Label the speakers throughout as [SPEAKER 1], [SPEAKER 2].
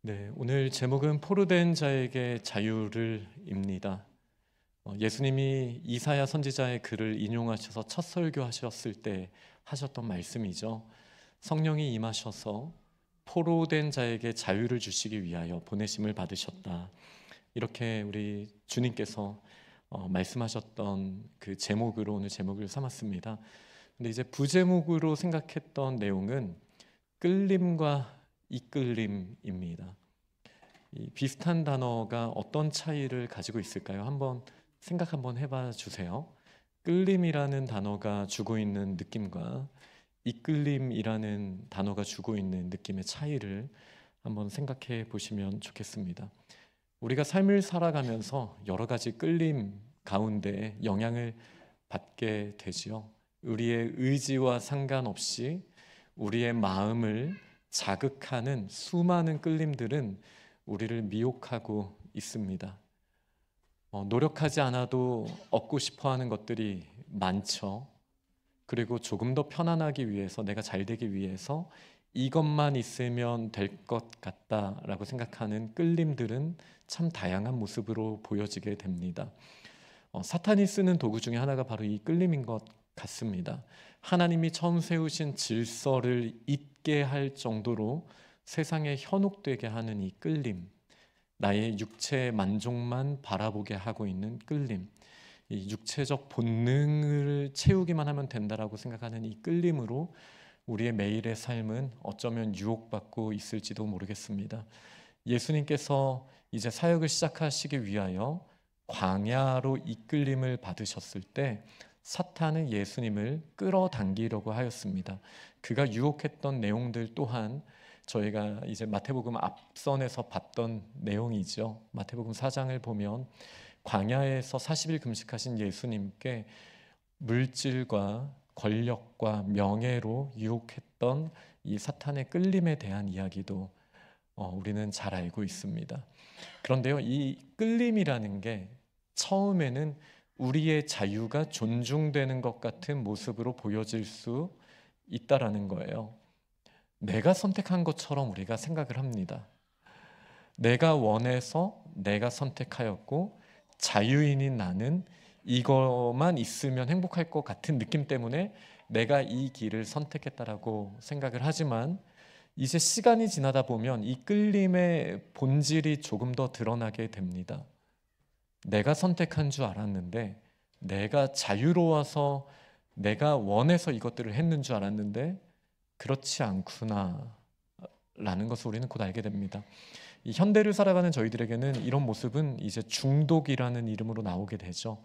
[SPEAKER 1] 네, 오늘 제목은 포로된 자에게 자유를입니다. 예수님이 이사야 선지자의 글을 인용하셔서 첫 설교하셨을 때 하셨던 말씀이죠. 성령이 임하셔서 포로된 자에게 자유를 주시기 위하여 보내심을 받으셨다. 이렇게 우리 주님께서 말씀하셨던 그 제목으로 오늘 제목을 삼았습니다. 근데 이제 부제목으로 생각했던 내용은 끌림과 이끌림입니다. 이 비슷한 단어가 어떤 차이를 가지고 있을까요? 생각 한번 해봐 주세요. 끌림이라는 단어가 주고 있는 느낌과 이끌림이라는 단어가 주고 있는 느낌의 차이를 한번 생각해 보시면 좋겠습니다. 우리가 삶을 살아가면서 여러 가지 끌림 가운데 영향을 받게 되지요. 우리의 의지와 상관없이 우리의 마음을 자극하는 수많은 끌림들은 우리를 미혹하고 있습니다. 노력하지 않아도 얻고 싶어 하는 것들이 많죠. 그리고 조금 더 편안하기 위해서, 내가 잘 되기 위해서 이것만 있으면 될 것 같다라고 생각하는 끌림들은 참 다양한 모습으로 보여지게 됩니다. 사탄이 쓰는 도구 중에 하나가 바로 이 끌림인 것 같습니다. 하나님이 처음 세우신 질서를 잊게 할 정도로 세상에 현혹되게 하는 이 끌림, 나의 육체의 만족만 바라보게 하고 있는 끌림, 이 육체적 본능을 채우기만 하면 된다라고 생각하는 이 끌림으로 우리의 매일의 삶은 어쩌면 유혹받고 있을지도 모르겠습니다. 예수님께서 이제 사역을 시작하시기 위하여 광야로 이끌림을 받으셨을 때 사탄은 예수님을 끌어당기려고 하였습니다. 그가 유혹했던 내용들 또한 저희가 이제 마태복음 앞선에서 봤던 내용이죠. 마태복음 4장을 보면 광야에서 40일 금식하신 예수님께 물질과 권력과 명예로 유혹했던 이 사탄의 끌림에 대한 이야기도 우리는 잘 알고 있습니다. 그런데요, 이 끌림이라는 게 처음에는 우리의 자유가 존중되는 것 같은 모습으로 보여질 수 있다라는 거예요. 내가 선택한 것처럼 우리가 생각을 합니다. 내가 원해서 내가 선택하였고 자유인인 나는 이것만 있으면 행복할 것 같은 느낌 때문에 내가 이 길을 선택했다라고 생각을 하지만 이제 시간이 지나다 보면 이 끌림의 본질이 조금 더 드러나게 됩니다. 내가 선택한 줄 알았는데, 내가 자유로워서 내가 원해서 이것들을 했는 줄 알았는데 그렇지 않구나 라는 것을 우리는 곧 알게 됩니다. 이 현대를 살아가는 저희들에게는 이런 모습은 이제 중독이라는 이름으로 나오게 되죠.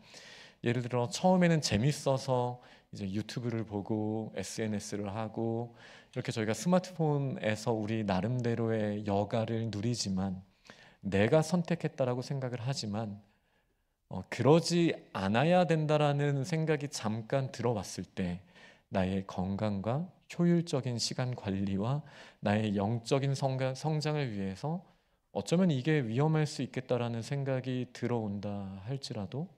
[SPEAKER 1] 예를 들어 처음에는 재밌어서 이제 유튜브를 보고 SNS를 하고 이렇게 저희가 스마트폰에서 우리 나름대로의 여가를 누리지만 내가 선택했다라고 생각을 하지만 그러지 않아야 된다라는 생각이 잠깐 들어왔을 때 나의 건강과 효율적인 시간 관리와 나의 영적인 성장을 위해서 어쩌면 이게 위험할 수 있겠다라는 생각이 들어온다 할지라도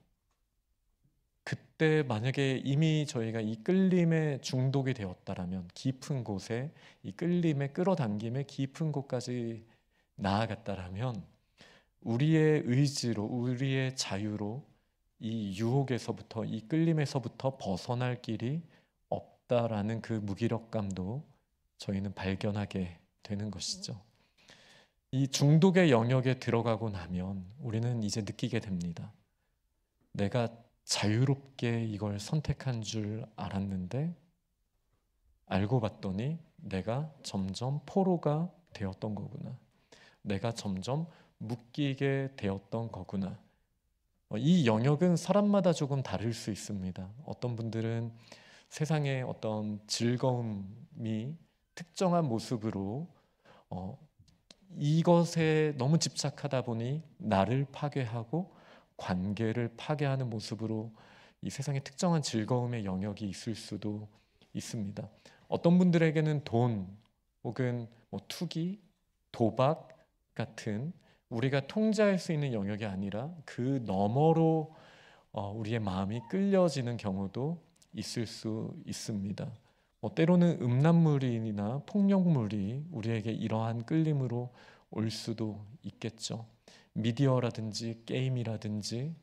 [SPEAKER 1] 그때 만약에 이미 저희가 이 끌림에 중독이 되었다라면 깊은 곳에 이 끌림에 끌어당김에 깊은 곳까지 나아갔다라면 우리의 의지로 우리의 자유로 이 유혹에서부터 이 끌림에서부터 벗어날 길이 없다라는 그 무기력감도 저희는 발견하게 되는 것이죠. 이 중독의 영역에 들어가고 나면 우리는 이제 느끼게 됩니다. 내가 자유롭게 이걸 선택한 줄 알았는데 알고 봤더니 내가 점점 포로가 되었던 거구나. 내가 점점 묶이게 되었던 거구나. 이 영역은 사람마다 조금 다를 수 있습니다. 어떤 분들은 세상의 어떤 즐거움이 특정한 모습으로 이것에 너무 집착하다 보니 나를 파괴하고 관계를 파괴하는 모습으로 이 세상에 특정한 즐거움의 영역이 있을 수도 있습니다. 어떤 분들에게는 돈 혹은 투기, 도박 같은 우리가 통제할 수 있는 영역이 아니라 그 너머로 우리의 마음이 끌려지는 경우도 있을 수 있습니다. 때로는 음란물이나 폭력물이 우리에게 이러한 끌림으로 올 수도 있겠죠. 미디어라든지 게임이라든지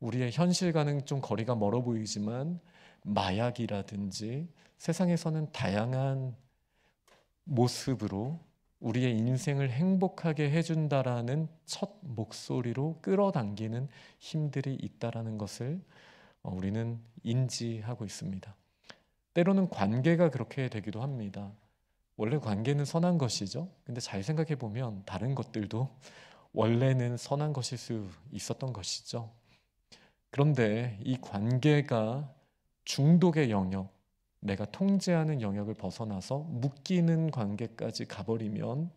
[SPEAKER 1] 우리의 현실과는 좀 거리가 멀어 보이지만 마약이라든지 세상에서는 다양한 모습으로 우리의 인생을 행복하게 해준다라는 첫 목소리로 끌어당기는 힘들이 있다라는 것을 우리는 인지하고 있습니다. 때로는 관계가 그렇게 되기도 합니다. 원래 관계는 선한 것이죠. 근데 잘 생각해 보면 다른 것들도 원래는 선한 것일 수 있었던 것이죠. 그런데 이 관계가 중독의 영역, 내가 통제하는 영역을 벗어나서 묶이는 관계까지 가버리면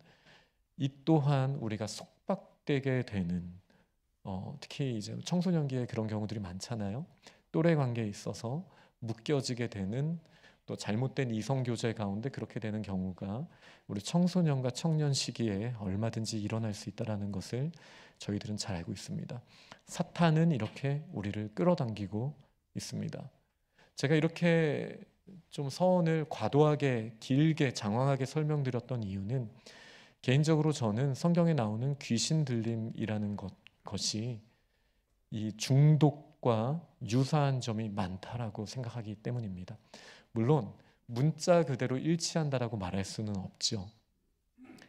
[SPEAKER 1] 이 또한 우리가 속박되게 되는, 특히 이제 청소년기에 그런 경우들이 많잖아요. 또래 관계에 있어서 묶여지게 되는, 또 잘못된 이성 교제 가운데 그렇게 되는 경우가 우리 청소년과 청년 시기에 얼마든지 일어날 수 있다는 것을 저희들은 잘 알고 있습니다. 사탄은 이렇게 우리를 끌어당기고 있습니다. 제가 이렇게 좀 서원을 과도하게 길게 장황하게 설명드렸던 이유는 개인적으로 저는 성경에 나오는 귀신 들림이라는 것이 이 중독과 유사한 점이 많다라고 생각하기 때문입니다. 물론 문자 그대로 일치한다라고 말할 수는 없죠.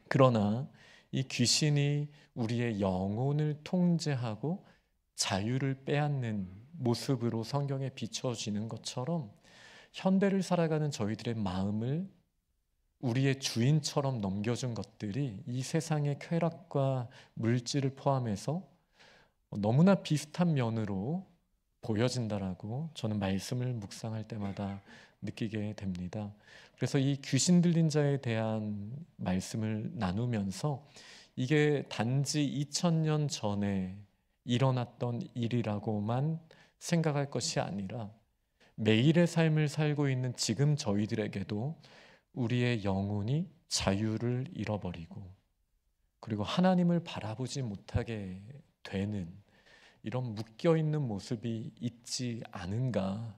[SPEAKER 1] 그러나 이 귀신이 우리의 영혼을 통제하고 자유를 빼앗는 모습으로 성경에 비춰지는 것처럼 현대를 살아가는 저희들의 마음을 우리의 주인처럼 넘겨준 것들이 이 세상의 쾌락과 물질을 포함해서 너무나 비슷한 면으로 보여진다라고 저는 말씀을 묵상할 때마다 느끼게 됩니다. 그래서 이 귀신 들린 자에 대한 말씀을 나누면서 이게 단지 2000년 전에 일어났던 일이라고만 생각할 것이 아니라 매일의 삶을 살고 있는 지금 저희들에게도 우리의 영혼이 자유를 잃어버리고 그리고 하나님을 바라보지 못하게 되는 이런 묶여있는 모습이 있지 않은가,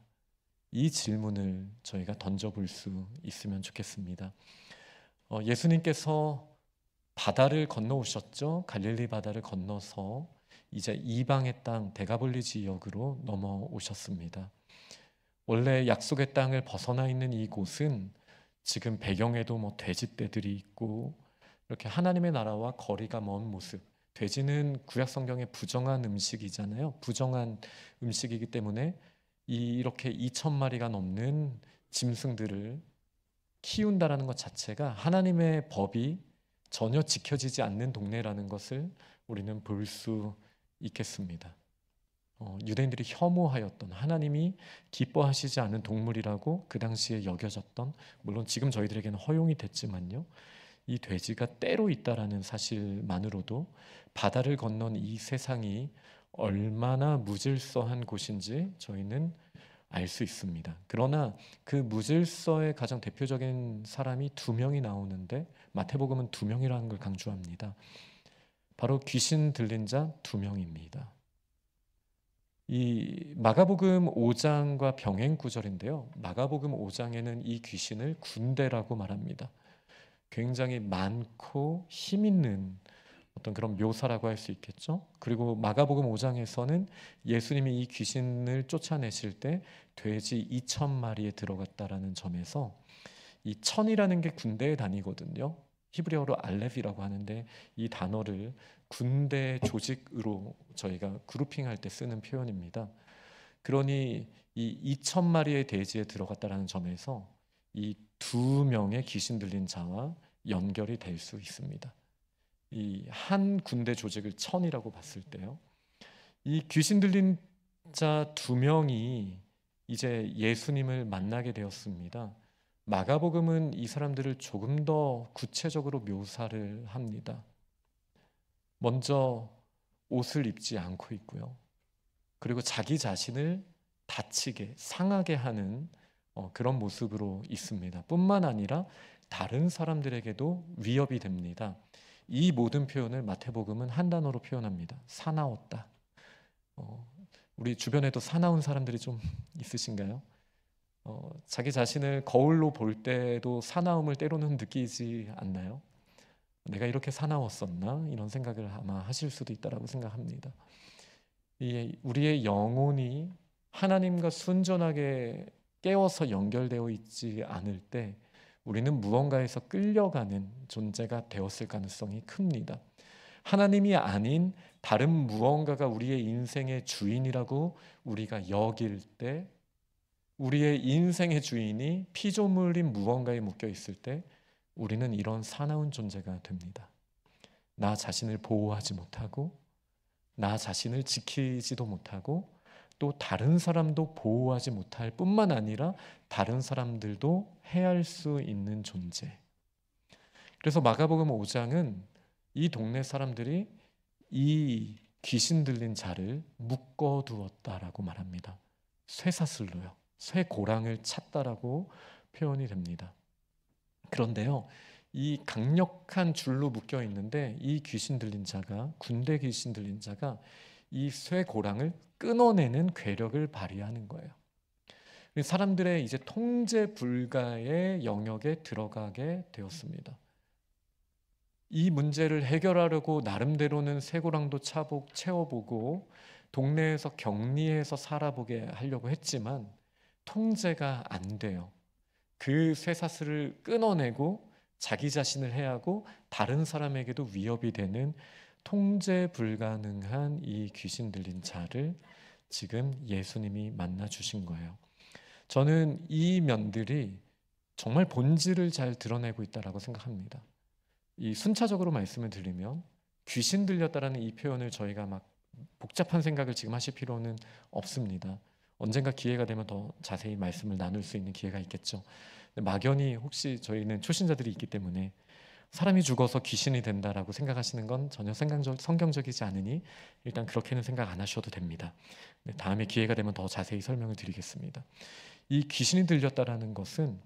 [SPEAKER 1] 이 질문을 저희가 던져볼 수 있으면 좋겠습니다. 예수님께서 바다를 건너오셨죠. 갈릴리 바다를 건너서 이제 이방의 땅 데가볼리 지역으로 넘어오셨습니다. 원래 약속의 땅을 벗어나 있는 이곳은 지금 배경에도 돼지떼들이 있고 이렇게 하나님의 나라와 거리가 먼 모습. 돼지는 구약 성경의 부정한 음식이잖아요. 부정한 음식이기 때문에 이렇게 2000마리가 넘는 짐승들을 키운다라는 것 자체가 하나님의 법이 전혀 지켜지지 않는 동네라는 것을 우리는 볼 수 있겠습니다. 유대인들이 혐오하였던, 하나님이 기뻐하시지 않은 동물이라고 그 당시에 여겨졌던, 물론 지금 저희들에게는 허용이 됐지만요, 이 돼지가 때로 있다라는 사실만으로도 바다를 건넌 이 세상이 얼마나 무질서한 곳인지 저희는 알 수 있습니다. 그러나 그 무질서의 가장 대표적인 사람이 두 명이 나오는데 마태복음은 두 명이라는 걸 강조합니다. 바로 귀신 들린 자 두 명입니다. 이 마가복음 5장과 병행 구절인데요. 마가복음 5장에는 이 귀신을 군대라고 말합니다. 굉장히 많고 힘 있는 어떤 그런 묘사라고 할 수 있겠죠. 그리고 마가복음 5장에서는 예수님이 이 귀신을 쫓아내실 때 돼지 2000마리에 들어갔다라는 점에서 이 천이라는 게 군대의 단위거든요. 히브리어로 알렙이라고 하는데 이 단어를 군대 조직으로 저희가 그룹핑할 때 쓰는 표현입니다. 그러니 이 2000마리의 돼지에 들어갔다라는 점에서 이 두 명의 귀신 들린 자와 연결이 될 수 있습니다. 이 한 군대 조직을 천이라고 봤을 때요. 이 귀신 들린 자 두 명이 이제 예수님을 만나게 되었습니다. 마가복음은 이 사람들을 조금 더 구체적으로 묘사를 합니다. 먼저 옷을 입지 않고 있고요. 그리고 자기 자신을 다치게, 상하게 하는 그런 모습으로 있습니다. 뿐만 아니라 다른 사람들에게도 위협이 됩니다. 이 모든 표현을 마태복음은 한 단어로 표현합니다. 사나웠다. 우리 주변에도 사나운 사람들이 좀 있으신가요? 자기 자신을 거울로 볼 때도 사나움을 때로는 느끼지 않나요? 내가 이렇게 사나웠었나? 이런 생각을 아마 하실 수도 있다라고 생각합니다. 우리의 영혼이 하나님과 순전하게 깨어서 연결되어 있지 않을 때 우리는 무언가에서 끌려가는 존재가 되었을 가능성이 큽니다. 하나님이 아닌 다른 무언가가 우리의 인생의 주인이라고 우리가 여길 때, 우리의 인생의 주인이 피조물인 무언가에 묶여 있을 때 우리는 이런 사나운 존재가 됩니다. 나 자신을 보호하지 못하고, 나 자신을 지키지도 못하고, 또 다른 사람도 보호하지 못할 뿐만 아니라 다른 사람들도 해할 수 있는 존재. 그래서 마가복음 5장은 이 동네 사람들이 이 귀신 들린 자를 묶어두었다라고 말합니다. 쇠사슬로요. 쇠고랑을 찼다라고 표현이 됩니다. 그런데요, 이 강력한 줄로 묶여 있는데 이 귀신 들린 자가, 군대 귀신 들린 자가 이 쇠고랑을 끊어내는 괴력을 발휘하는 거예요. 사람들의 이제 통제 불가의 영역에 들어가게 되었습니다. 이 문제를 해결하려고 나름대로는 쇠고랑도 채워보고 동네에서 격리해서 살아보게 하려고 했지만 통제가 안 돼요. 그 쇠사슬을 끊어내고 자기 자신을 해하고 다른 사람에게도 위협이 되는 통제 불가능한 이 귀신 들린 자를 지금 예수님이 만나 주신 거예요. 저는 이 면들이 정말 본질을 잘 드러내고 있다라고 생각합니다. 이 순차적으로 말씀을 드리면 귀신 들렸다라는 이 표현을 저희가 막 복잡한 생각을 지금 하실 필요는 없습니다. 언젠가 기회가 되면 더 자세히 말씀을 나눌 수 있는 기회가 있겠죠. 막연히 혹시 저희는 초신자들이 있기 때문에 사람이 죽어서 귀신이 된다라고 생각하시는 건 전혀 성경적이지 않으니 일단 그렇게는 생각 안 하셔도 됩니다. 다음에 기회가 되면 더 자세히 설명을 드리겠습니다. 이 귀신이 들렸다라는 것은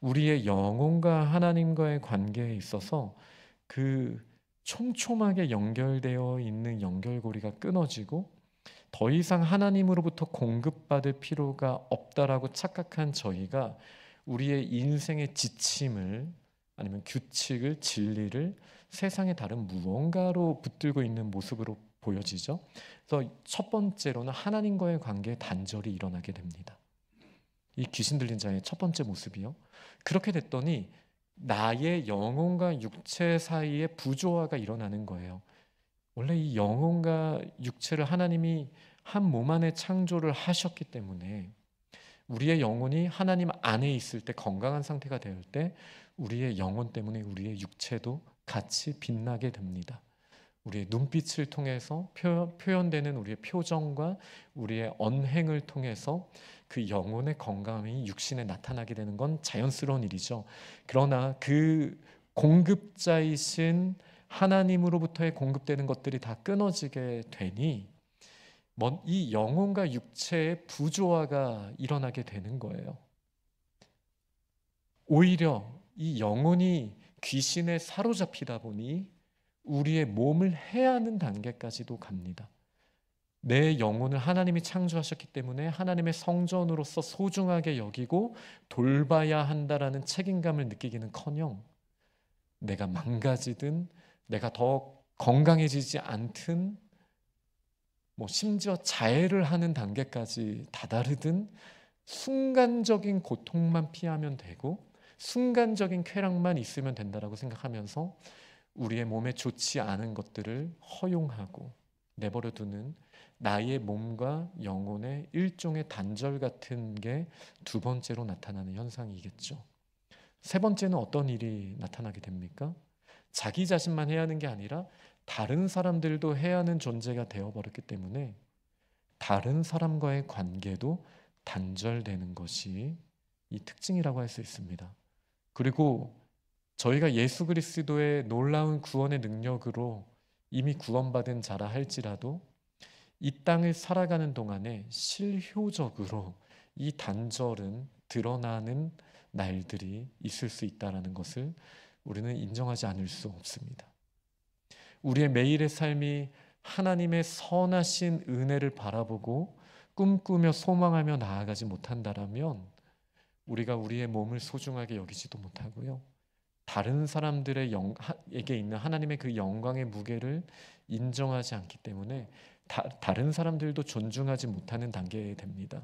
[SPEAKER 1] 우리의 영혼과 하나님과의 관계에 있어서 그 촘촘하게 연결되어 있는 연결고리가 끊어지고 더 이상 하나님으로부터 공급받을 필요가 없다라고 착각한 저희가 우리의 인생의 지침을 아니면 규칙을, 진리를 세상의 다른 무언가로 붙들고 있는 모습으로 보여지죠. 그래서 첫 번째로는 하나님과의 관계에 단절이 일어나게 됩니다. 이 귀신 들린 자의 첫 번째 모습이요. 그렇게 됐더니 나의 영혼과 육체 사이에 부조화가 일어나는 거예요. 원래 이 영혼과 육체를 하나님이 한 몸 안에 창조를 하셨기 때문에 우리의 영혼이 하나님 안에 있을 때 건강한 상태가 될 때 우리의 영혼 때문에 우리의 육체도 같이 빛나게 됩니다. 우리의 눈빛을 통해서 표현되는 우리의 표정과 우리의 언행을 통해서 그 영혼의 건강이 육신에 나타나게 되는 건 자연스러운 일이죠. 그러나 그 공급자이신 하나님으로부터의 공급되는 것들이 다 끊어지게 되니 이 영혼과 육체의 부조화가 일어나게 되는 거예요. 오히려 이 영혼이 귀신에 사로잡히다 보니 우리의 몸을 해하는 단계까지도 갑니다. 내 영혼을 하나님이 창조하셨기 때문에 하나님의 성전으로서 소중하게 여기고 돌봐야 한다라는 책임감을 느끼기는커녕 내가 망가지든 내가 더 건강해지지 않든 심지어 자해를 하는 단계까지 다다르든 순간적인 고통만 피하면 되고 순간적인 쾌락만 있으면 된다라고 생각하면서 우리의 몸에 좋지 않은 것들을 허용하고 내버려 두는 나의 몸과 영혼의 일종의 단절 같은 게 두 번째로 나타나는 현상이겠죠. 세 번째는 어떤 일이 나타나게 됩니까? 자기 자신만 해야 하는 게 아니라 다른 사람들도 해야 하는 존재가 되어버렸기 때문에 다른 사람과의 관계도 단절되는 것이 이 특징이라고 할 수 있습니다. 그리고 저희가 예수 그리스도의 놀라운 구원의 능력으로 이미 구원받은 자라 할지라도 이 땅을 살아가는 동안에 실효적으로 이 단절은 드러나는 날들이 있을 수 있다는 것을 우리는 인정하지 않을 수 없습니다. 우리의 매일의 삶이 하나님의 선하신 은혜를 바라보고 꿈꾸며 소망하며 나아가지 못한다라면 우리가 우리의 몸을 소중하게 여기지도 못하고요. 다른 사람들의 에게 있는 하나님의 그 영광의 무게를 인정하지 않기 때문에 다른 사람들도 존중하지 못하는 단계에 됩니다.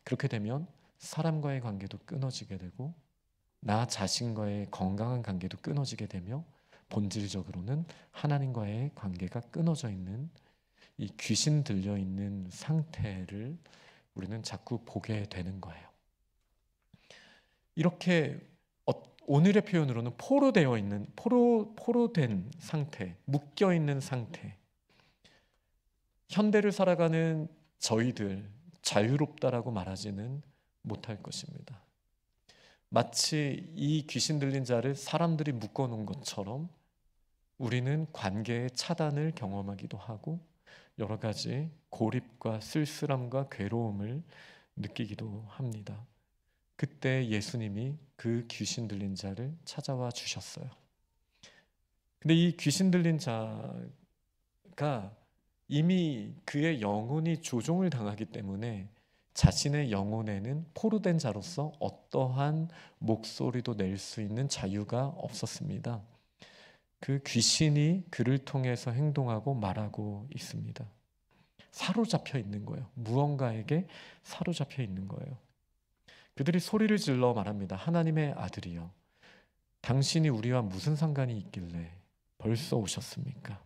[SPEAKER 1] 그렇게 되면 사람과의 관계도 끊어지게 되고 나 자신과의 건강한 관계도 끊어지게 되며 본질적으로는 하나님과의 관계가 끊어져 있는 이 귀신 들려 있는 상태를 우리는 자꾸 보게 되는 거예요. 이렇게 오늘의 표현으로는 포로되어 있는 포로된 상태, 묶여 있는 상태. 현대를 살아가는 저희들 자유롭다라고 말하지는 못할 것입니다. 마치 이 귀신 들린 자를 사람들이 묶어 놓은 것처럼 우리는 관계의 차단을 경험하기도 하고 여러 가지 고립과 쓸쓸함과 괴로움을 느끼기도 합니다. 그때 예수님이 그 귀신 들린 자를 찾아와 주셨어요. 근데 이 귀신 들린 자가 이미 그의 영혼이 조종을 당하기 때문에 자신의 영혼에는 포로된 자로서 어떠한 목소리도 낼 수 있는 자유가 없었습니다. 그 귀신이 그를 통해서 행동하고 말하고 있습니다. 사로잡혀 있는 거예요. 무언가에게 사로잡혀 있는 거예요. 그들이 소리를 질러 말합니다. 하나님의 아들이여, 당신이 우리와 무슨 상관이 있길래 벌써 오셨습니까?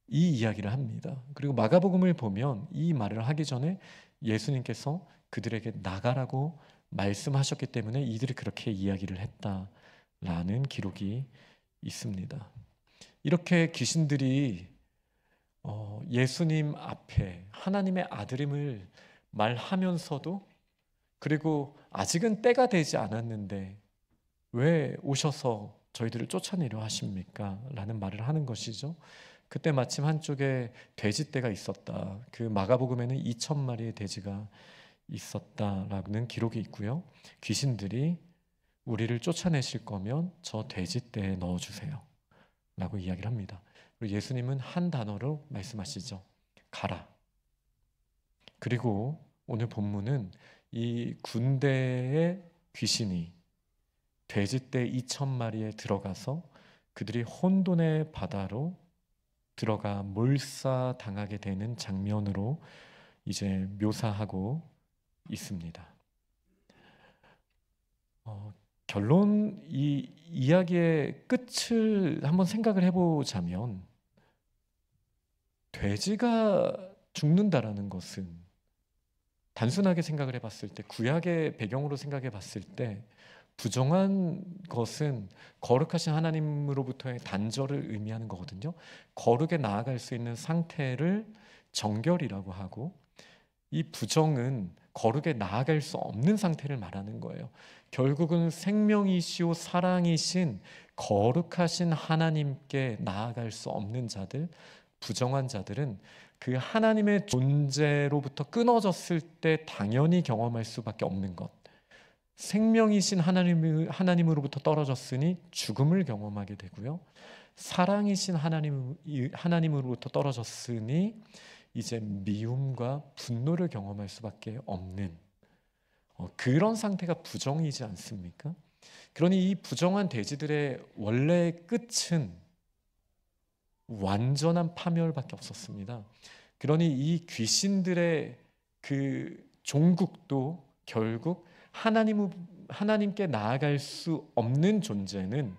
[SPEAKER 1] 이 이야기를 합니다. 그리고 마가복음을 보면 이 말을 하기 전에 예수님께서 그들에게 나가라고 말씀하셨기 때문에 이들이 그렇게 이야기를 했다라는 기록이 있습니다. 이렇게 귀신들이 예수님 앞에 하나님의 아들임을 말하면서도 그리고 아직은 때가 되지 않았는데 왜 오셔서 저희들을 쫓아내려 하십니까? 라는 말을 하는 것이죠. 그때 마침 한쪽에 돼지떼가 있었다. 그 마가복음에는 2,000마리의 돼지가 있었다라는 기록이 있고요. 귀신들이 우리를 쫓아내실 거면 저 돼지떼에 넣어주세요 라고 이야기를 합니다. 그리고 예수님은 한 단어로 말씀하시죠. 가라. 그리고 오늘 본문은 이 군대의 귀신이 돼지떼 2,000마리에 들어가서 그들이 혼돈의 바다로 들어가 몰사당하게 되는 장면으로 이제 묘사하고 있습니다. 결론, 이 이야기의 끝을 한번 생각을 해보자면 돼지가 죽는다라는 것은 단순하게 생각을 해봤을 때, 구약의 배경으로 생각해 봤을 때 부정한 것은 거룩하신 하나님으로부터의 단절을 의미하는 거거든요. 거룩에 나아갈 수 있는 상태를 정결이라고 하고, 이 부정은 거룩에 나아갈 수 없는 상태를 말하는 거예요. 결국은 생명이시오 사랑이신 거룩하신 하나님께 나아갈 수 없는 자들, 부정한 자들은 그 하나님의 존재로부터 끊어졌을 때 당연히 경험할 수밖에 없는 것, 생명이신 하나님으로부터 떨어졌으니 죽음을 경험하게 되고요, 사랑이신 하나님으로부터 떨어졌으니 이제 미움과 분노를 경험할 수밖에 없는 그런 상태가 부정이지 않습니까? 그러니 이 부정한 돼지들의 원래의 끝은 완전한 파멸밖에 없었습니다. 그러니 이 귀신들의 그 종국도 결국 하나님께 나아갈 수 없는 존재는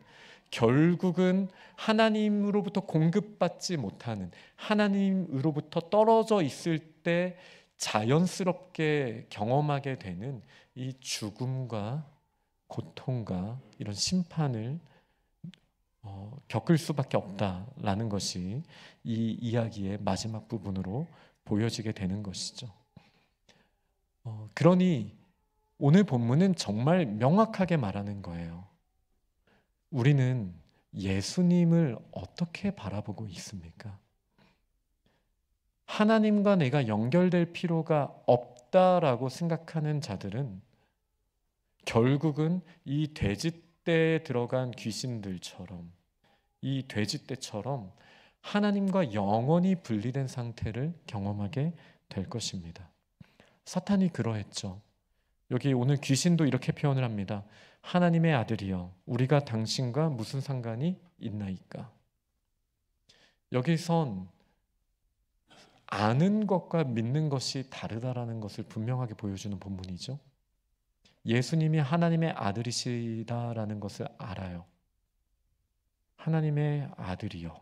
[SPEAKER 1] 결국은 하나님으로부터 공급받지 못하는, 하나님으로부터 떨어져 있을 때 자연스럽게 경험하게 되는 이 죽음과 고통과 이런 심판을 겪을 수밖에 없다라는 것이 이 이야기의 마지막 부분으로 보여지게 되는 것이죠. 그러니 오늘 본문은 정말 명확하게 말하는 거예요. 우리는 예수님을 어떻게 바라보고 있습니까? 하나님과 내가 연결될 필요가 없다라고 생각하는 자들은 결국은 이 돼지떼에 들어간 귀신들처럼, 이 돼지떼처럼 하나님과 영원히 분리된 상태를 경험하게 될 것입니다. 사탄이 그러했죠. 여기 오늘 귀신도 이렇게 표현을 합니다. 하나님의 아들이여 우리가 당신과 무슨 상관이 있나이까? 여기선 아는 것과 믿는 것이 다르다라는 것을 분명하게 보여주는 본문이죠. 예수님이 하나님의 아들이시다라는 것을 알아요. 하나님의 아들이요.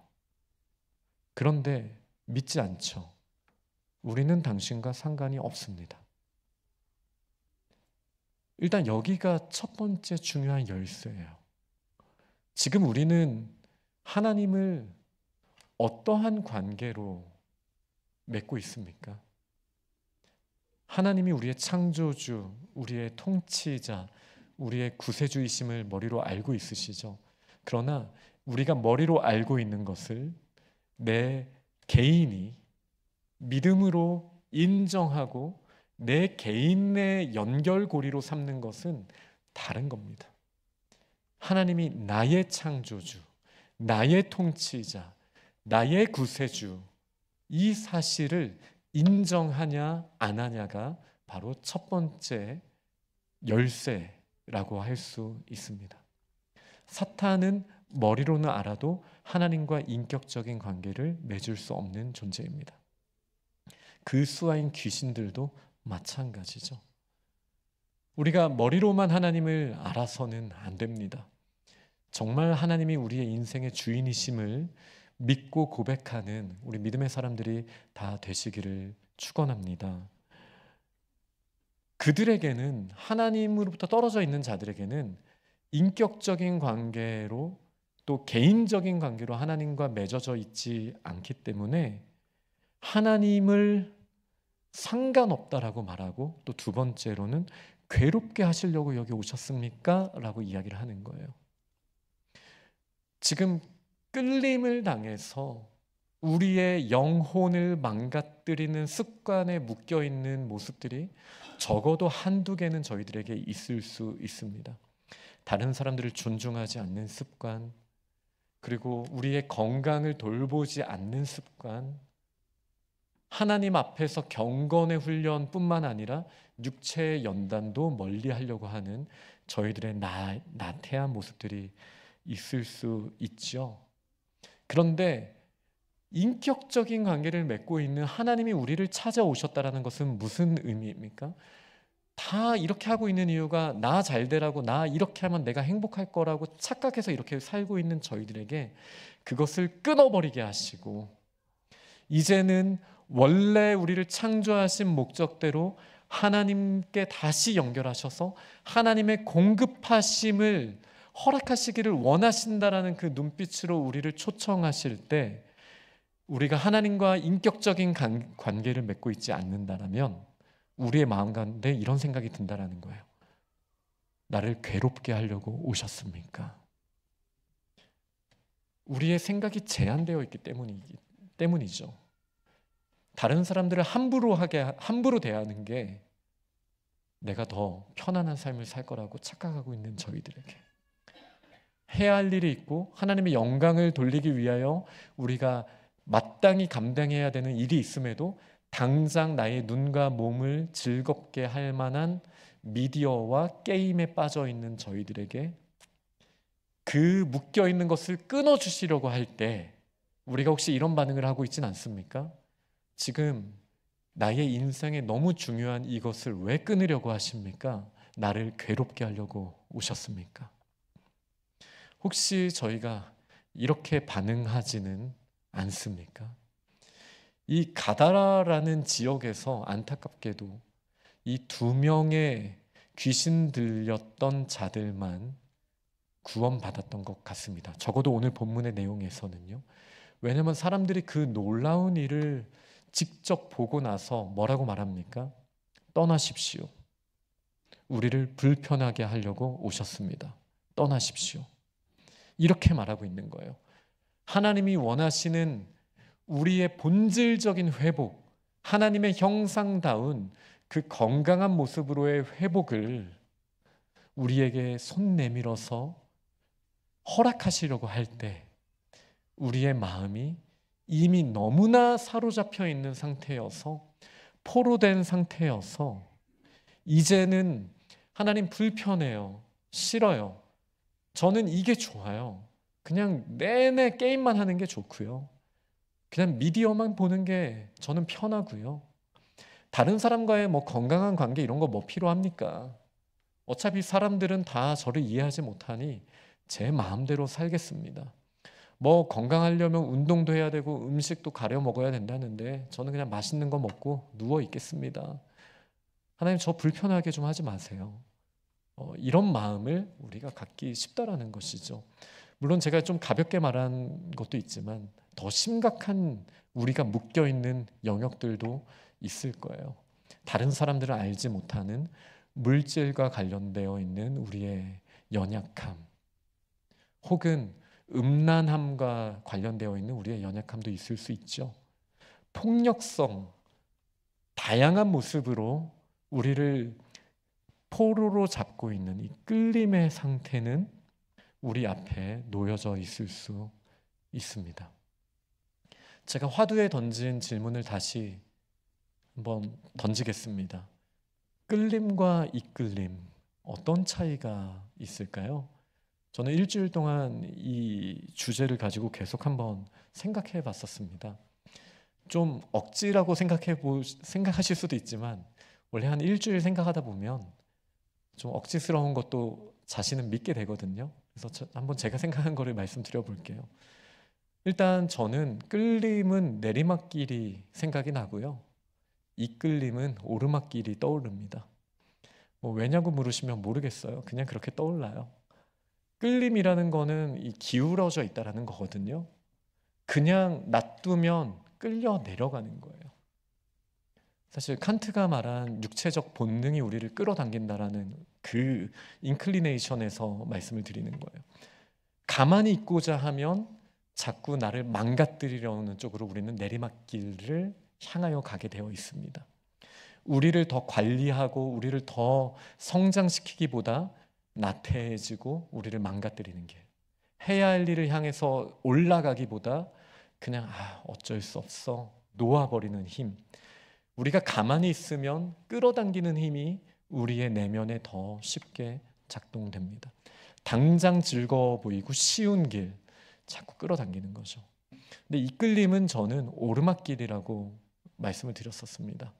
[SPEAKER 1] 그런데 믿지 않죠. 우리는 당신과 상관이 없습니다. 일단 여기가 첫 번째 중요한 열쇠예요. 지금 우리는 하나님을 어떠한 관계로 맺고 있습니까? 하나님이 우리의 창조주, 우리의 통치자, 우리의 구세주이심을 머리로 알고 있으시죠. 그러나 우리가 머리로 알고 있는 것을 내 개인이 믿음으로 인정하고 내 개인의 연결고리로 삼는 것은 다른 겁니다. 하나님이 나의 창조주, 나의 통치자, 나의 구세주, 이 사실을 인정하냐 안 하냐가 바로 첫 번째 열쇠라고 할 수 있습니다. 사탄은 머리로는 알아도 하나님과 인격적인 관계를 맺을 수 없는 존재입니다. 그 수하인 귀신들도 마찬가지죠. 우리가 머리로만 하나님을 알아서는 안 됩니다. 정말 하나님이 우리의 인생의 주인이심을 믿고 고백하는 우리 믿음의 사람들이 다 되시기를 축원합니다. 그들에게는, 하나님으로부터 떨어져 있는 자들에게는 인격적인 관계로 또 개인적인 관계로 하나님과 맺어져 있지 않기 때문에 하나님을 상관없다라고 말하고, 또 두 번째로는 괴롭게 하시려고 여기 오셨습니까? 라고 이야기를 하는 거예요. 지금 끌림을 당해서 우리의 영혼을 망가뜨리는 습관에 묶여있는 모습들이 적어도 한두 개는 저희들에게 있을 수 있습니다. 다른 사람들을 존중하지 않는 습관, 그리고 우리의 건강을 돌보지 않는 습관, 하나님 앞에서 경건의 훈련뿐만 아니라 육체의 연단도 멀리하려고 하는 저희들의 나태한 모습들이 있을 수 있죠. 그런데 인격적인 관계를 맺고 있는 하나님이 우리를 찾아오셨다는 것은 무슨 의미입니까? 다 이렇게 하고 있는 이유가 나 잘 되라고, 나 이렇게 하면 내가 행복할 거라고 착각해서 이렇게 살고 있는 저희들에게 그것을 끊어버리게 하시고, 이제는 원래 우리를 창조하신 목적대로 하나님께 다시 연결하셔서 하나님의 공급하심을 허락하시기를 원하신다라는 그 눈빛으로 우리를 초청하실 때, 우리가 하나님과 인격적인 관계를 맺고 있지 않는다라면 우리의 마음 가운데 이런 생각이 든다라는 거예요. 나를 괴롭게 하려고 오셨습니까? 우리의 생각이 제한되어 있기 때문이죠. 다른 사람들을 함부로 대하는 게 내가 더 편안한 삶을 살 거라고 착각하고 있는 저희들에게, 해야 할 일이 있고 하나님의 영광을 돌리기 위하여 우리가 마땅히 감당해야 되는 일이 있음에도 당장 나의 눈과 몸을 즐겁게 할 만한 미디어와 게임에 빠져 있는 저희들에게 그 묶여 있는 것을 끊어 주시려고 할 때 우리가 혹시 이런 반응을 하고 있진 않습니까? 지금 나의 인생에 너무 중요한 이것을 왜 끊으려고 하십니까? 나를 괴롭게 하려고 오셨습니까? 혹시 저희가 이렇게 반응하지는 않습니까? 이 가다라라는 지역에서 안타깝게도 이 2명의 귀신 들렸던 자들만 구원받았던 것 같습니다. 적어도 오늘 본문의 내용에서는요. 왜냐하면 사람들이 그 놀라운 일을 직접 보고 나서 뭐라고 말합니까? 떠나십시오. 우리를 불편하게 하려고 오셨습니다. 떠나십시오. 이렇게 말하고 있는 거예요. 하나님이 원하시는 우리의 본질적인 회복, 하나님의 형상다운 그 건강한 모습으로의 회복을 우리에게 손 내밀어서 허락하시려고 할 때 우리의 마음이 이미 너무나 사로잡혀 있는 상태여서, 포로된 상태여서 이제는 하나님 불편해요, 싫어요. 저는 이게 좋아요. 그냥 내내 게임만 하는 게 좋고요. 그냥 미디어만 보는 게 저는 편하고요. 다른 사람과의 뭐 건강한 관계 이런 거 뭐 필요합니까? 어차피 사람들은 다 저를 이해하지 못하니 제 마음대로 살겠습니다. 뭐 건강하려면 운동도 해야 되고 음식도 가려 먹어야 된다는데 저는 그냥 맛있는 거 먹고 누워 있겠습니다. 하나님, 저 불편하게 좀 하지 마세요. 이런 마음을 우리가 갖기 쉽다라는 것이죠. 물론 제가 좀 가볍게 말한 것도 있지만 더 심각한 우리가 묶여 있는 영역들도 있을 거예요. 다른 사람들은 알지 못하는 물질과 관련되어 있는 우리의 연약함, 혹은 음란함과 관련되어 있는 우리의 연약함도 있을 수 있죠. 폭력성, 다양한 모습으로 우리를 포로로 잡고 있는 이 끌림의 상태는 우리 앞에 놓여져 있을 수 있습니다. 제가 화두에 던진 질문을 다시 한번 던지겠습니다. 끌림과 이끌림, 어떤 차이가 있을까요? 저는 일주일 동안 이 주제를 가지고 계속 한번 생각해 봤었습니다. 좀 억지라고 생각하실 수도 있지만 원래 한 일주일 생각하다 보면 좀 억지스러운 것도 자신은 믿게 되거든요. 그래서 한번 제가 생각한 거를 말씀드려 볼게요. 일단 저는 끌림은 내리막길이 생각이 나고요. 이끌림은 오르막길이 떠오릅니다. 뭐 왜냐고 물으시면 모르겠어요. 그냥 그렇게 떠올라요. 끌림이라는 거는 이 기울어져 있다라는 거거든요. 그냥 놔두면 끌려 내려가는 거예요. 사실 칸트가 말한 육체적 본능이 우리를 끌어당긴다라는 그 인클리네이션에서 말씀을 드리는 거예요. 가만히 있고자 하면 자꾸 나를 망가뜨리려는 쪽으로 우리는 내리막길을 향하여 가게 되어 있습니다. 우리를 더 관리하고 우리를 더 성장시키기보다 나태해지고 우리를 망가뜨리는 길, 해야 할 일을 향해서 올라가기보다 그냥 어쩔 수 없어 놓아버리는 힘, 우리가 가만히 있으면 끌어당기는 힘이 우리의 내면에 더 쉽게 작동됩니다. 당장 즐거워 보이고 쉬운 길 자꾸 끌어당기는 거죠. 근데 이끌림은 저는 오르막길이라고 말씀을 드렸었습니다.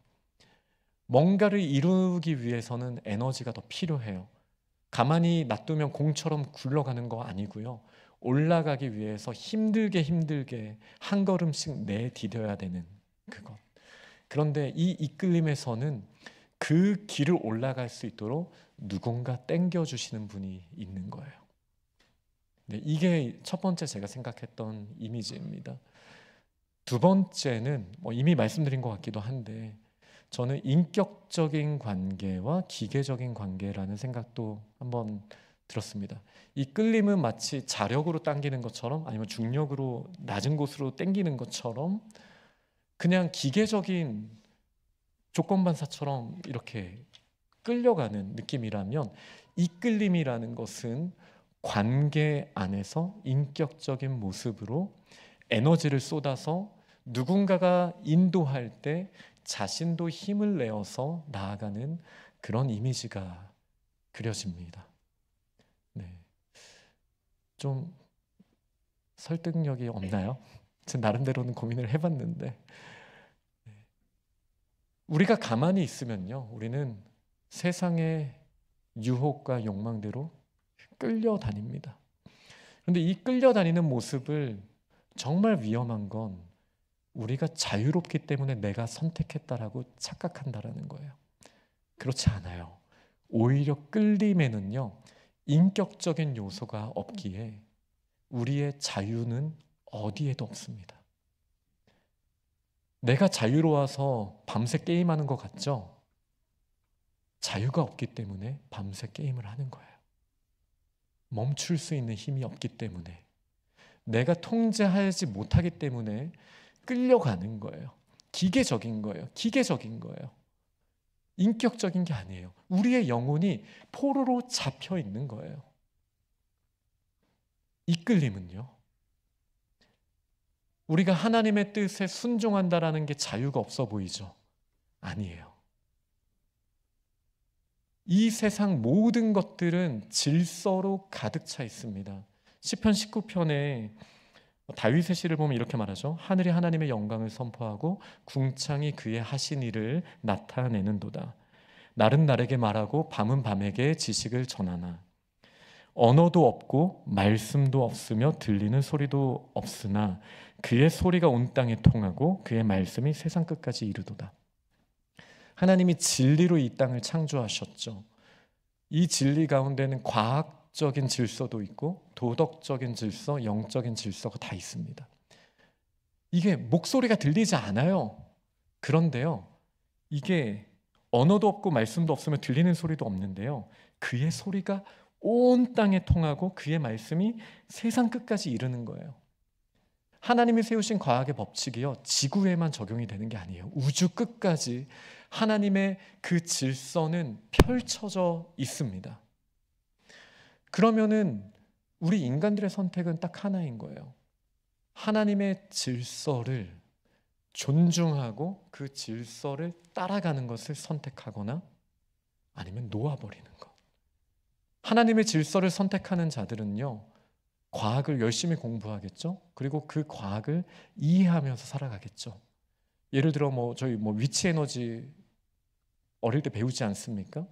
[SPEAKER 1] 뭔가를 이루기 위해서는 에너지가 더 필요해요. 가만히 놔두면 공처럼 굴러가는 거 아니고요. 올라가기 위해서 힘들게 한 걸음씩 내디뎌야 되는 그것. 그런데 이 이끌림에서는 그 길을 올라갈 수 있도록 누군가 땡겨주시는 분이 있는 거예요. 네, 이게 첫 번째 제가 생각했던 이미지입니다. 두 번째는 이미 말씀드린 것 같기도 한데 저는 인격적인 관계와 기계적인 관계라는 생각도 한번 들었습니다. 이 끌림은 마치 자력으로 당기는 것처럼 아니면 중력으로 낮은 곳으로 당기는 것처럼 그냥 기계적인 조건반사처럼 이렇게 끌려가는 느낌이라면 이끌림이라는 것은 관계 안에서 인격적인 모습으로 에너지를 쏟아서 누군가가 인도할 때 자신도 힘을 내어서 나아가는 그런 이미지가 그려집니다. 네. 좀 설득력이 없나요? 제 나름대로는 고민을 해봤는데 우리가 가만히 있으면요, 우리는 세상의 유혹과 욕망대로 끌려다닙니다. 그런데 이 끌려다니는 모습을 정말 위험한 건 우리가 자유롭기 때문에 내가 선택했다라고 착각한다라는 거예요. 그렇지 않아요. 오히려 끌림에는요, 인격적인 요소가 없기에 우리의 자유는 어디에도 없습니다. 내가 자유로워서 밤새 게임하는 것 같죠? 자유가 없기 때문에 밤새 게임을 하는 거예요. 멈출 수 있는 힘이 없기 때문에, 내가 통제하지 못하기 때문에 끌려가는 거예요. 기계적인 거예요. 인격적인 게 아니에요. 우리의 영혼이 포로로 잡혀 있는 거예요. 이끌림은요, 우리가 하나님의 뜻에 순종한다라는 게 자유가 없어 보이죠? 아니에요. 이 세상 모든 것들은 질서로 가득 차 있습니다. 시편 19편에 다윗의 시를 보면 이렇게 말하죠. 하늘이 하나님의 영광을 선포하고 궁창이 그의 하신 일을 나타내는도다. 날은 날에게 말하고 밤은 밤에게 지식을 전하나 언어도 없고 말씀도 없으며 들리는 소리도 없으나 그의 소리가 온 땅에 통하고 그의 말씀이 세상 끝까지 이르도다. 하나님이 진리로 이 땅을 창조하셨죠. 이 진리 가운데는 과학적인 질서도 있고 도덕적인 질서, 영적인 질서가 다 있습니다. 이게 목소리가 들리지 않아요. 그런데요, 이게 언어도 없고 말씀도 없으면 들리는 소리도 없는데요, 그의 소리가 온 땅에 통하고 그의 말씀이 세상 끝까지 이르는 거예요. 하나님이 세우신 과학의 법칙이요, 지구에만 적용이 되는 게 아니에요. 우주 끝까지 하나님의 그 질서는 펼쳐져 있습니다. 그러면은 우리 인간들의 선택은 딱 하나인 거예요. 하나님의 질서를 존중하고 그 질서를 따라가는 것을 선택하거나 아니면 놓아버리는 것. 하나님의 질서를 선택하는 자들은요, 과학을 열심히 공부하겠죠. 그리고 그 과학을 이해하면서 살아가겠죠. 예를 들어 저희 위치 에너지 어릴 때 배우지 않습니까?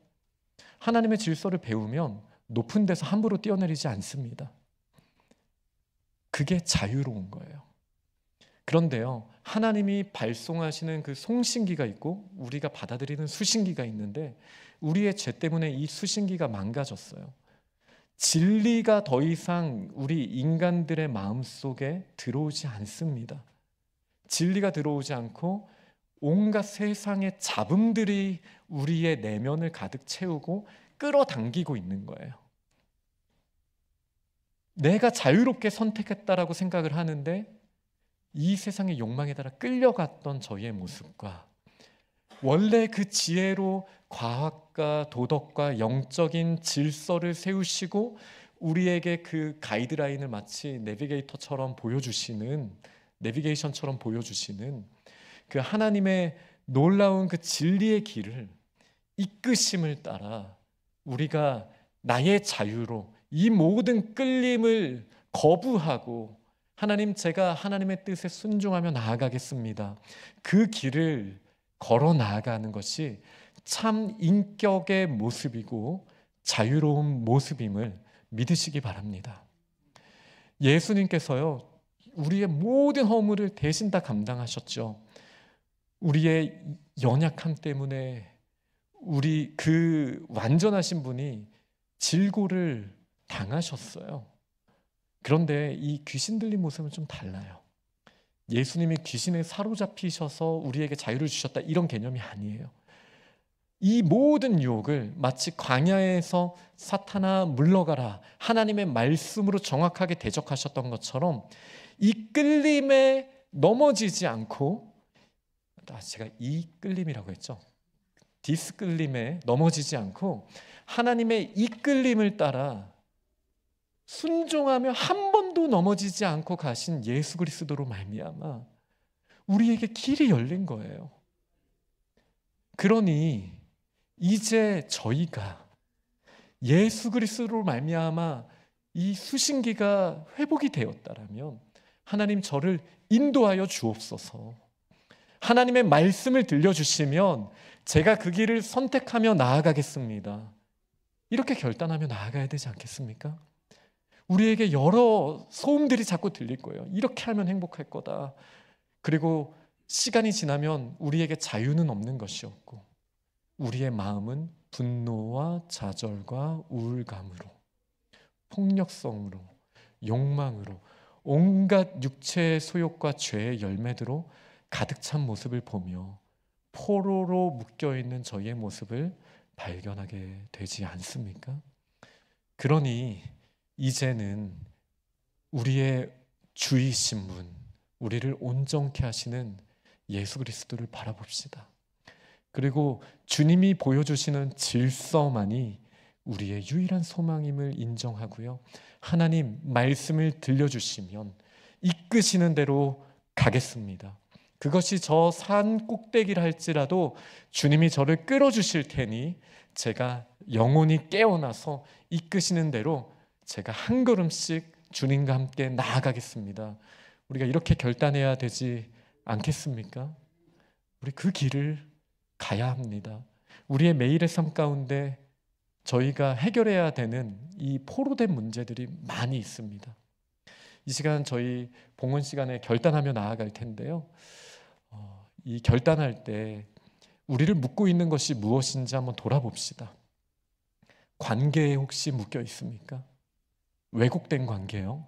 [SPEAKER 1] 하나님의 질서를 배우면 높은 데서 함부로 뛰어내리지 않습니다. 그게 자유로운 거예요. 그런데요, 하나님이 발송하시는 그 송신기가 있고 우리가 받아들이는 수신기가 있는데 우리의 죄 때문에 이 수신기가 망가졌어요. 진리가 더 이상 우리 인간들의 마음속에 들어오지 않습니다. 진리가 들어오지 않고 온갖 세상의 잡음들이 우리의 내면을 가득 채우고 끌어당기고 있는 거예요. 내가 자유롭게 선택했다라고 생각을 하는데 이 세상의 욕망에 따라 끌려갔던 저희의 모습과 원래 그 지혜로 과학과 도덕과 영적인 질서를 세우시고 우리에게 그 가이드라인을 마치 내비게이션처럼 보여주시는 그 하나님의 놀라운 그 진리의 길을 이끄심을 따라 우리가 나의 자유로 이 모든 끌림을 거부하고 하나님, 제가 하나님의 뜻에 순종하며 나아가겠습니다. 그 길을 걸어 나아가는 것이 참 인격의 모습이고 자유로운 모습임을 믿으시기 바랍니다. 예수님께서요, 우리의 모든 허물을 대신 다 감당하셨죠. 우리의 연약함 때문에 우리 그 완전하신 분이 질고를 당하셨어요. 그런데 이 귀신 들린 모습은 좀 달라요. 예수님이 귀신에 사로잡히셔서 우리에게 자유를 주셨다, 이런 개념이 아니에요. 이 모든 유혹을 마치 광야에서 사탄아 물러가라 하나님의 말씀으로 정확하게 대적하셨던 것처럼 이 끌림에 넘어지지 않고, 제가 이 끌림이라고 했죠. 디스 끌림에 넘어지지 않고 하나님의 이 끌림을 따라 순종하며 한 번도 넘어지지 않고 가신 예수 그리스도로 말미암아 우리에게 길이 열린 거예요. 그러니 이제 저희가 예수 그리스도로 말미암아 이 수신기가 회복이 되었다라면 하나님, 저를 인도하여 주옵소서. 하나님의 말씀을 들려주시면 제가 그 길을 선택하며 나아가겠습니다. 이렇게 결단하며 나아가야 되지 않겠습니까? 우리에게 여러 소음들이 자꾸 들릴 거예요. 이렇게 하면 행복할 거다. 그리고 시간이 지나면 우리에게 자유는 없는 것이었고 우리의 마음은 분노와 좌절과 우울감으로, 폭력성으로, 욕망으로, 온갖 육체의 소욕과 죄의 열매들로 가득 찬 모습을 보며 포로로 묶여있는 저희의 모습을 발견하게 되지 않습니까? 그러니 이제는 우리의 주이신 분, 우리를 온전케 하시는 예수 그리스도를 바라봅시다. 그리고 주님이 보여주시는 질서만이 우리의 유일한 소망임을 인정하고요, 하나님 말씀을 들려주시면 이끄시는 대로 가겠습니다. 그것이 저 산 꼭대기를 할지라도 주님이 저를 끌어주실 테니 제가 영혼이 깨어나서 이끄시는 대로 제가 한 걸음씩 주님과 함께 나아가겠습니다. 우리가 이렇게 결단해야 되지 않겠습니까? 우리 그 길을 가야 합니다. 우리의 매일의 삶 가운데 저희가 해결해야 되는 이 포로된 문제들이 많이 있습니다. 이 시간 저희 봉헌 시간에 결단하며 나아갈 텐데요. 이 결단할 때 우리를 묶고 있는 것이 무엇인지 한번 돌아봅시다. 관계에 혹시 묶여 있습니까? 왜곡된 관계요?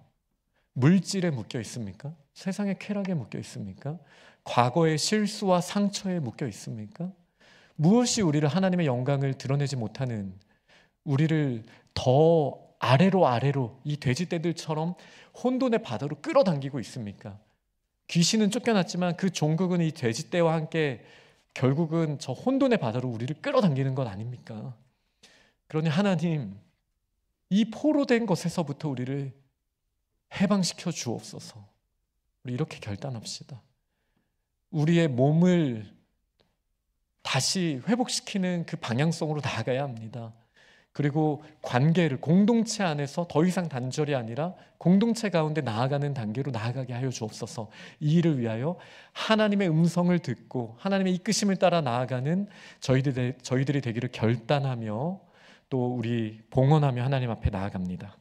[SPEAKER 1] 물질에 묶여 있습니까? 세상의 쾌락에 묶여 있습니까? 과거의 실수와 상처에 묶여 있습니까? 무엇이 우리를 하나님의 영광을 드러내지 못하는, 우리를 더 아래로 이 돼지떼들처럼 혼돈의 바다로 끌어당기고 있습니까? 귀신은 쫓겨났지만 그 종국은 이 돼지떼와 함께 결국은 저 혼돈의 바다로 우리를 끌어당기는 것 아닙니까? 그러니 하나님, 이 포로된 것에서부터 우리를 해방시켜 주옵소서. 우리 이렇게 결단합시다. 우리의 몸을 다시 회복시키는 그 방향성으로 나아가야 합니다. 그리고 관계를, 공동체 안에서 더 이상 단절이 아니라 공동체 가운데 나아가는 단계로 나아가게 하여 주옵소서. 이 일을 위하여 하나님의 음성을 듣고 하나님의 이끄심을 따라 나아가는 저희들이 되기를 결단하며 또 우리 봉헌하며 하나님 앞에 나아갑니다.